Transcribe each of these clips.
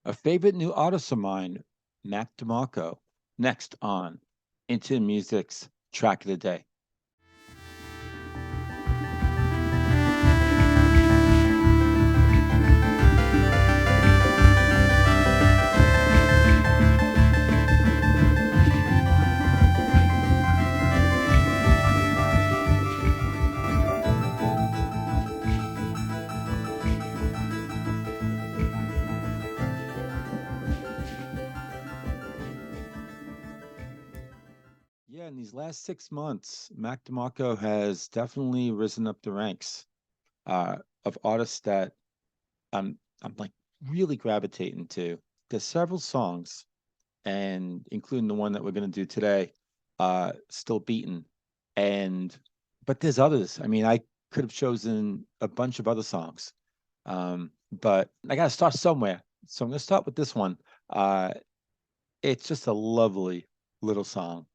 A favorite new artist of mine, Mac DeMarco, next on Into Music's Track of the Day. Yeah, in these last 6 months, Mac DeMarco has definitely risen up the ranks of artists that I'm like really gravitating to. There's several songs, and including the one that we're going to do today, Still Beaten. And but there's others. I mean, I could have chosen a bunch of other songs, but I got to start somewhere. So I'm going to start with this one. Uh, it's just a lovely little song,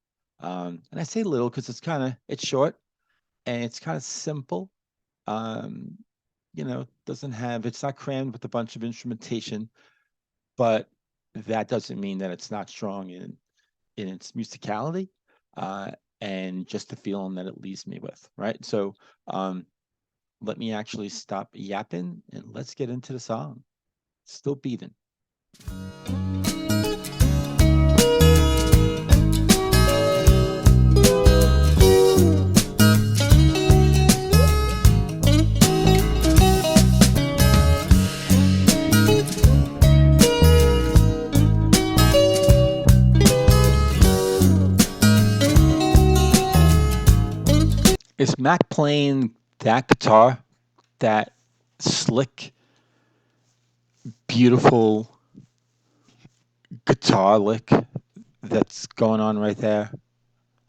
and I say little because it's short and it's kind of simple. Um, doesn't have it's not crammed with a bunch of instrumentation, but that doesn't mean that it's not strong in its musicality, uh, and just the feeling that it leaves me with, right? So um, let me actually stop yapping and let's get into the song. Still beating. Is Mac playing that guitar, that slick, beautiful guitar lick that's going on right there?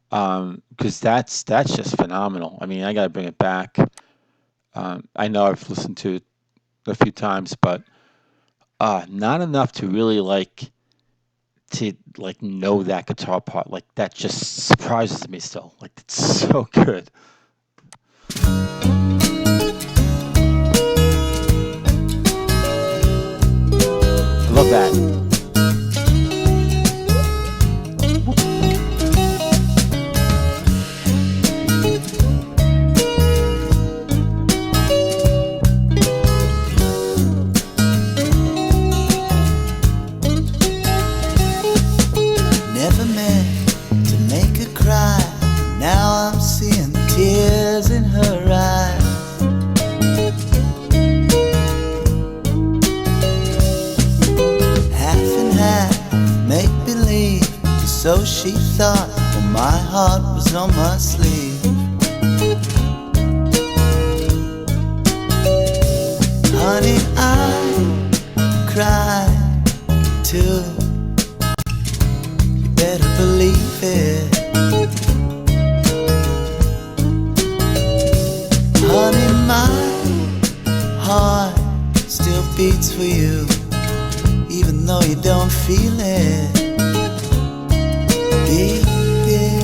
Because that's just phenomenal. I mean, I gotta bring it back. I know I've listened to it a few times, but not enough to really like know that guitar part. Like that just surprises me still. Like it's so good. I love that. Never meant to make her cry. Now I'm seeing tears in her eyes. Half and half, make believe. So she thought, well, my heart was on my sleeve. Honey, I cried too. Better believe it. Honey, my heart still beats for you, even though you don't feel it. Beat it.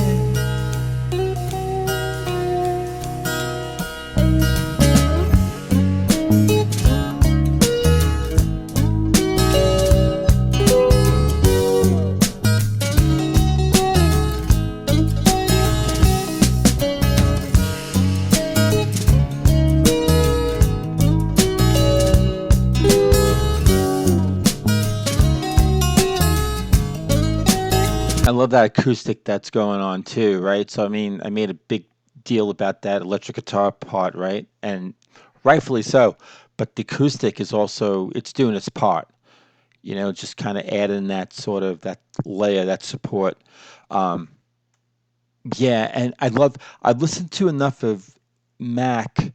I love that acoustic that's going on too, right? So I mean, I made a big deal about that electric guitar part, right? And rightfully so. But the acoustic is also it's doing its part. Just kind of adding that sort of that layer, that support. Um, yeah, and I've listened to enough of Mac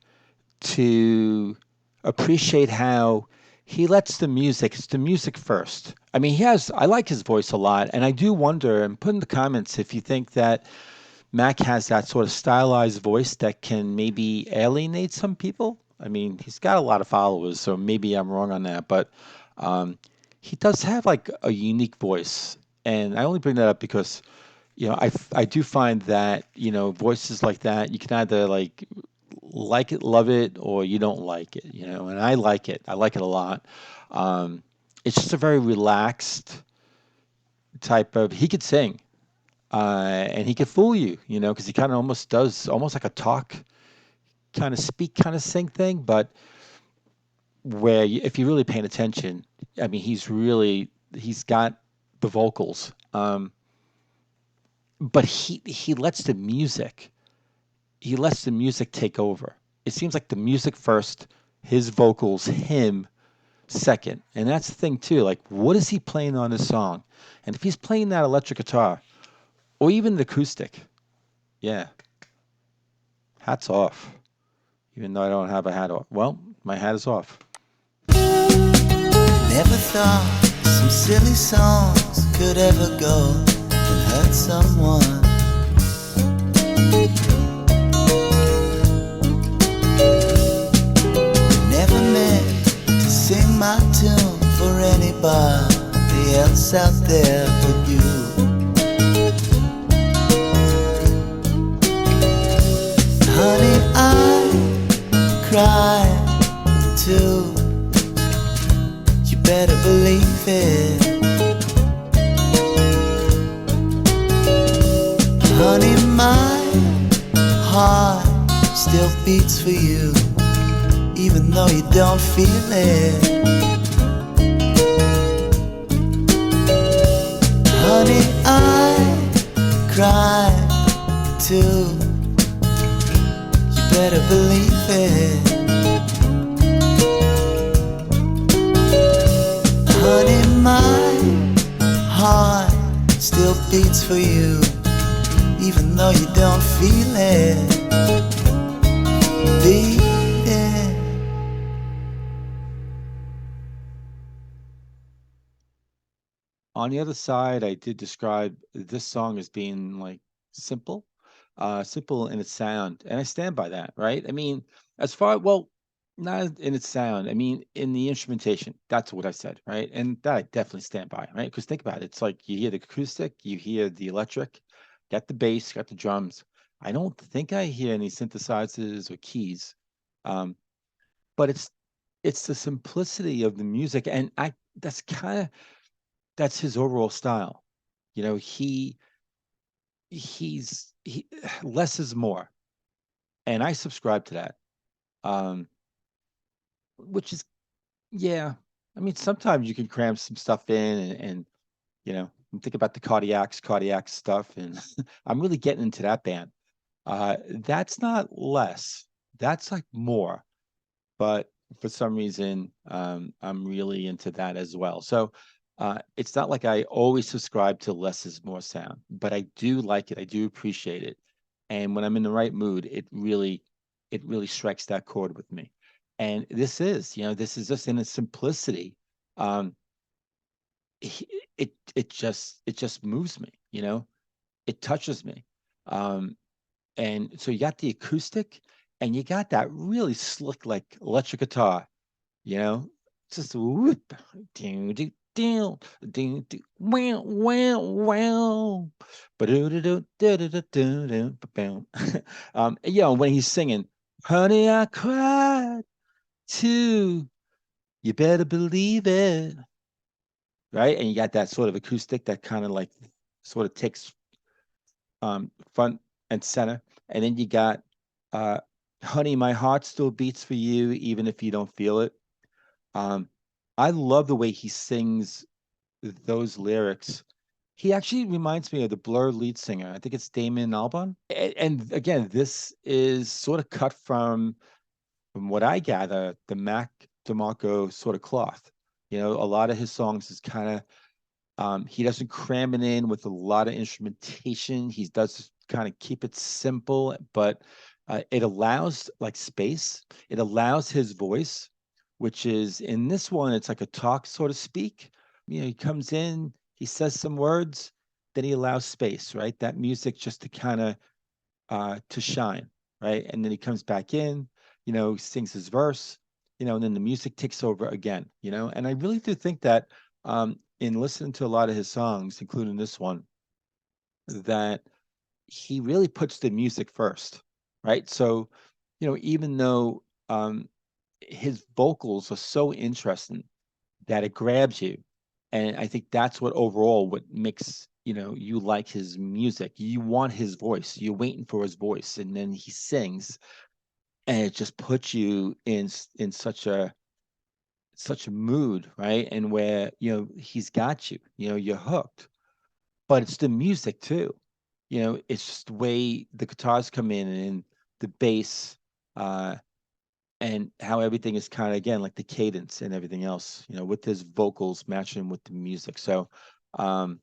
to appreciate how he lets it's the music first. I mean, I like his voice a lot, and I do wonder, and put in the comments if you think that Mac has that sort of stylized voice that can maybe alienate some people. I mean, he's got a lot of followers, so maybe I'm wrong on that, but um, he does have like a unique voice. And I only bring that up because, I do find that, voices like that, you can either like it, love it, or you don't like it, and I like it. I like it a lot. Um, it's just a very relaxed type of. He could sing, and he could fool you, because he kind of almost does almost like a talk, kind of speak, kind of sing thing, but where if you're really paying attention, I mean, he's got the vocals, but he lets the music take over. It seems like the music first, his vocals, him second. And that's the thing too. Like, what is he playing on this song? And if he's playing that electric guitar or even the acoustic, yeah, hats off. Even though I don't have a hat off. Well, my hat is off. Never thought some silly songs could ever go and hurt someone. Never meant to sing my tune for anybody else out there but you. Honey, I cried too. You better believe it. Honey, my heart still beats for you, even though you don't feel it. Honey, I cried too. You better believe it. Honey, my heart still beats for you, even though you don't feel it. Beat it. On the other side, I did describe this song as being like simple, simple in its sound, and I stand by that, right? I mean, well, not in its sound. I mean, in the instrumentation. That's what I said, right? And that I definitely stand by, right? Because think about it. It's like you hear the acoustic, you hear the electric, got the bass, got the drums. I don't think I hear any synthesizers or keys. Um, but it's the simplicity of the music, and I that's kind of that's his overall style. You know, he less is more, and I subscribe to that. Um, which is yeah. I mean, sometimes you can cram some stuff in, and think about the cardiac stuff, and I'm really getting into that band. That's not less. That's like more. But for some reason, I'm really into that as well. So it's not like I always subscribe to less is more sound, but I do like it. I do appreciate it. And when I'm in the right mood, it really strikes that chord with me. And this is just in its simplicity. Um, it just moves me, it touches me. Um, and so you got the acoustic and you got that really slick, like electric guitar, you know, just whoop, ding, ding, ding, ding, ding, wow, wow, wow, ba-do-do-do-do-do-do-do, ba-bam. When he's singing, honey, I cried too, you better believe it, right? And you got that sort of acoustic that kind of like sort of takes front and center. And then you got uh, Honey, My Heart Still Beats for You, even if you don't feel it. Um, I love the way he sings those lyrics. He actually reminds me of the Blur lead singer. I think it's Damon Albarn. And again, this is sort of cut from what I gather, the Mac DeMarco sort of cloth. A lot of his songs is kind of he doesn't cram it in with a lot of instrumentation. He does kind of keep it simple, but it allows like space. It allows his voice, which is in this one, it's like a talk, so to speak. He comes in, he says some words, then he allows space, right? That music just to kind of to shine, right? And then he comes back in, sings his verse, and then the music takes over again, And I really do think that in listening to a lot of his songs, including this one, that he really puts the music first, right? So, even though his vocals are so interesting, that it grabs you. And I think that's what overall what makes, you like his music. You want his voice. You're waiting for his voice, and then he sings, and it just puts you in such a mood, right? And where, he's got you, you're hooked. But it's the music too. It's just the way the guitars come in and the bass, uh, and how everything is kind of again like the cadence and everything else, with his vocals matching with the music. So, um,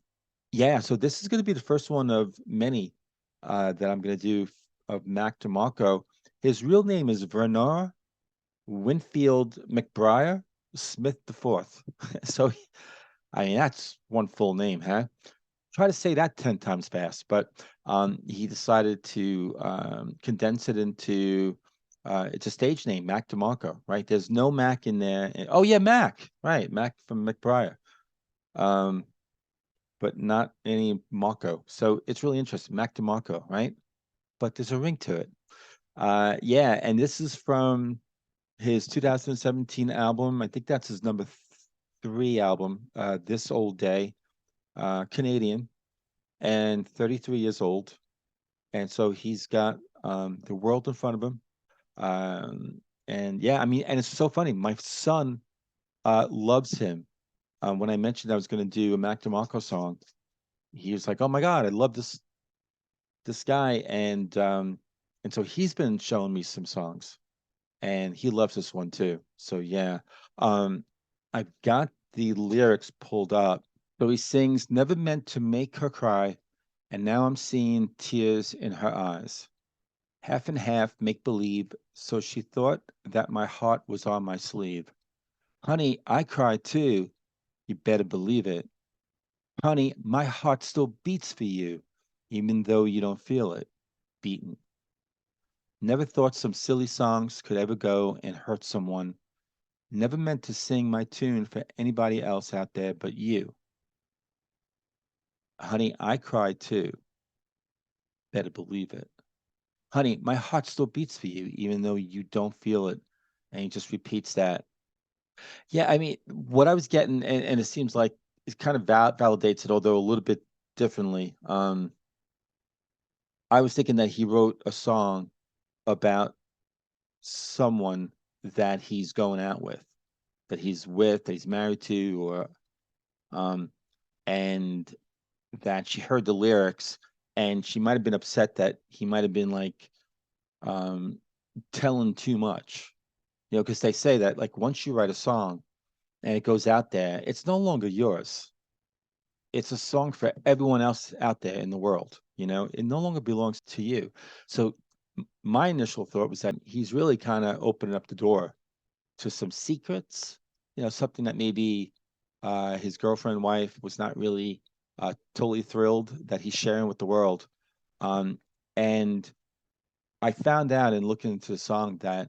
yeah. So this is going to be the first one of many that I'm going to do of Mac DeMarco. His real name is Vernon Winfield McBriar Smith the Fourth. So, I mean, that's one full name, huh? Try to say that 10 times fast, but he decided to condense it into it's a stage name, Mac DeMarco, right? There's no Mac in there. Oh yeah, Mac, right? Mac from McBriar, um, but not any Marco. So it's really interesting, Mac DeMarco, right? But there's a ring to it. Yeah, and this is from his 2017 album. I think that's his number three album. This Old Day, Canadian, and 33 years old. And so he's got the world in front of him. And yeah, I mean, and it's so funny. My son loves him. When I mentioned I was going to do a Mac DeMarco song, he was like, "Oh my God, I love this guy," and so he's been showing me some songs, and he loves this one too. So yeah, um, I've got the lyrics pulled up. So he sings, "Never meant to make her cry, and now I'm seeing tears in her eyes. Half and half make believe, so she thought that my heart was on my sleeve. Honey, I cried too, you better believe it. Honey, my heart still beats for you, even though you don't feel it beating. Never thought some silly songs could ever go and hurt someone. Never meant to sing my tune for anybody else out there but you. Honey, I cried too, better believe it. Honey, my heart still beats for you, even though you don't feel it. And he just repeats that. Yeah, I mean, what I was getting, and it seems like it kind of validates it, although a little bit differently. I was thinking that he wrote a song about someone that he's going out with, that he's married to, or um, and that she heard the lyrics, and she might have been upset that he might have been like um, telling too much, because they say that like once you write a song and it goes out there, it's no longer yours. It's a song for everyone else out there in the world. It no longer belongs to you. So my initial thought was that he's really kind of opening up the door to some secrets, something that maybe his girlfriend, wife was not really totally thrilled that he's sharing with the world. And I found out in looking into the song that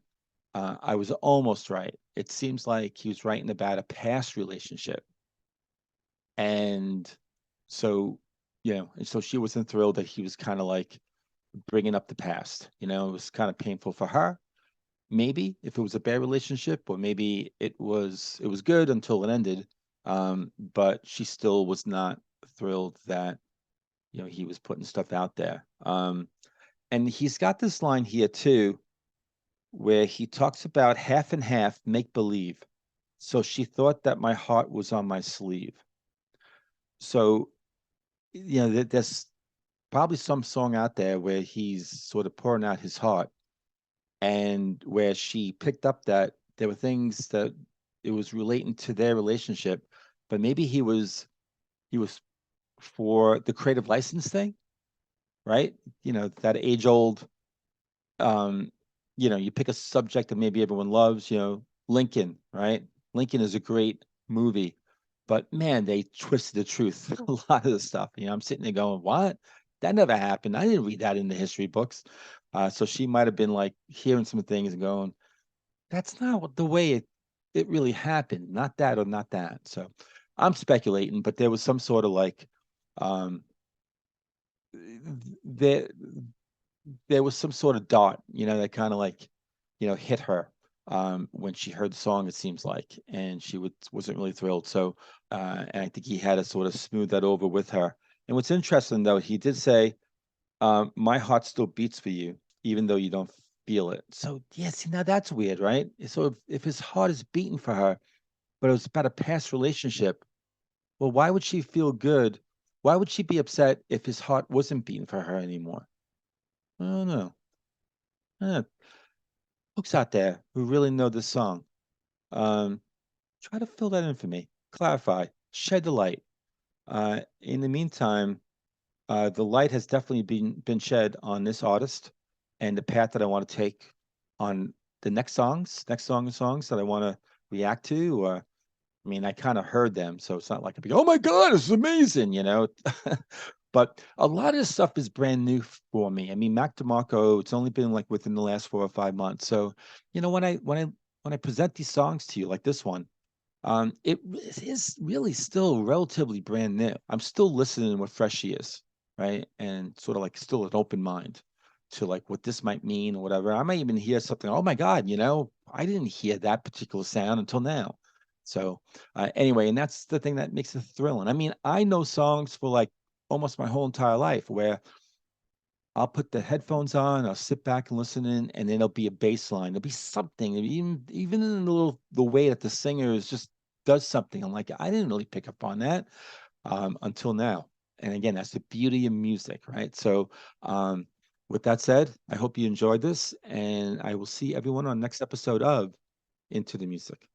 I was almost right. It seems like he was writing about a past relationship. And so, and so she wasn't thrilled that he was kind of like bringing up the past. It was kind of painful for her. Maybe if it was a bad relationship, or maybe it was good until it ended. But she still was not thrilled that he was putting stuff out there. And he's got this line here too, where he talks about half and half make believe. So she thought that my heart was on my sleeve. So there's probably some song out there where he's sort of pouring out his heart, and where she picked up that there were things that it was relating to their relationship, but maybe he was for the creative license thing, right? That age old, um, you pick a subject that maybe everyone loves, Lincoln, right? Lincoln is a great movie, but man, they twisted the truth a lot of the stuff. I'm sitting there going, what? That never happened. I didn't read that in the history books. So she might have been like hearing some things and going, that's not the way it really happened. Not that or not that. So I'm speculating, but there was some sort of like um there there was some sort of dot, that kind of like, hit her. when she heard the song, it seems like, and wasn't really thrilled. So, and I think he had to sort of smooth that over with her. And what's interesting though, he did say, "My heart still beats for you, even though you don't feel it." So, yeah, see, now that's weird, right? So, if his heart is beating for her, but it was about a past relationship, well, why would she feel good? Why would she be upset if his heart wasn't beating for her anymore? I don't know. Eh, Folks out there who really know this song, um, try to fill that in for me. Clarify, shed the light. In the meantime, the light has definitely been shed on this artist and the path that I want to take on the next songs that I want to react to. Or I mean, I kind of heard them, so it's not like I'd be, oh my God, this is amazing, you know. But a lot of this stuff is brand new for me. I mean, Mac DeMarco, it's only been like within the last 4 or 5 months. So, when I present these songs to you, like this one, is really still relatively brand new. I'm still listening with fresh ears, right? And sort of like still an open mind to like what this might mean or whatever. I might even hear something, oh my God, I didn't hear that particular sound until now. So, anyway, and that's the thing that makes it thrilling. I mean, I know songs for like almost my whole entire life where I'll put the headphones on, I'll sit back and listen in, and then there'll be a bass line. There'll be something, even in the way that the singer is just does something. I'm like, I didn't really pick up on that until now. And again, that's the beauty of music, right? So, with that said, I hope you enjoyed this, and I will see everyone on next episode of Into the Music.